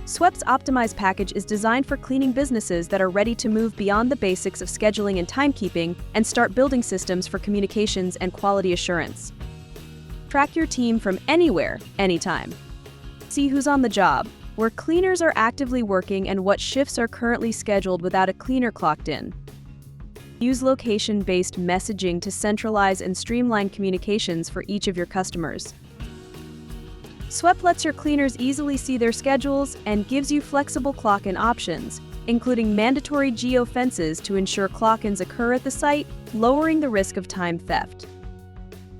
Swept's Optimize package is designed for cleaning businesses that are ready to move beyond the basics of scheduling and timekeeping and start building systems for communications and quality assurance. Track your team from anywhere, anytime. See who's on the job, where cleaners are actively working and what shifts are currently scheduled without a cleaner clocked in. Use location-based messaging to centralize and streamline communications for each of your customers. Swept lets your cleaners easily see their schedules and gives you flexible clock-in options, including mandatory geo-fences to ensure clock-ins occur at the site, lowering the risk of time theft.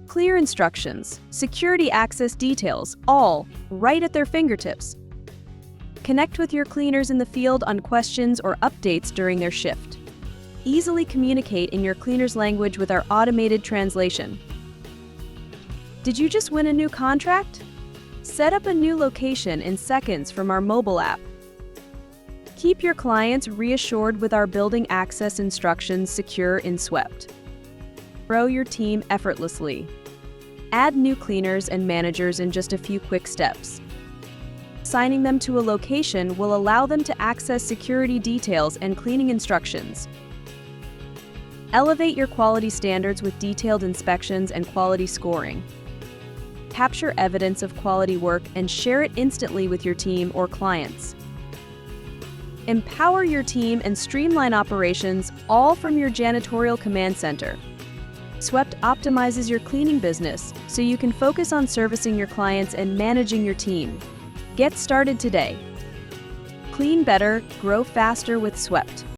Clear instructions, security access details, all right at their fingertips. Connect with your cleaners in the field on questions or updates during their shift. Easily communicate in your cleaner's language with our automated translation. Did you just win a new contract? Set up a new location in seconds from our mobile app. Keep your clients reassured with our building access instructions secure in Swept. Grow your team effortlessly. Add new cleaners and managers in just a few quick steps. Signing them to a location will allow them to access security details and cleaning instructions. Elevate your quality standards with detailed inspections and quality scoring. Capture evidence of quality work and share it instantly with your team or clients. Empower your team and streamline operations, all from your janitorial command center. Swept optimizes your cleaning business so you can focus on servicing your clients and managing your team. Get started today. Clean better, grow faster with Swept.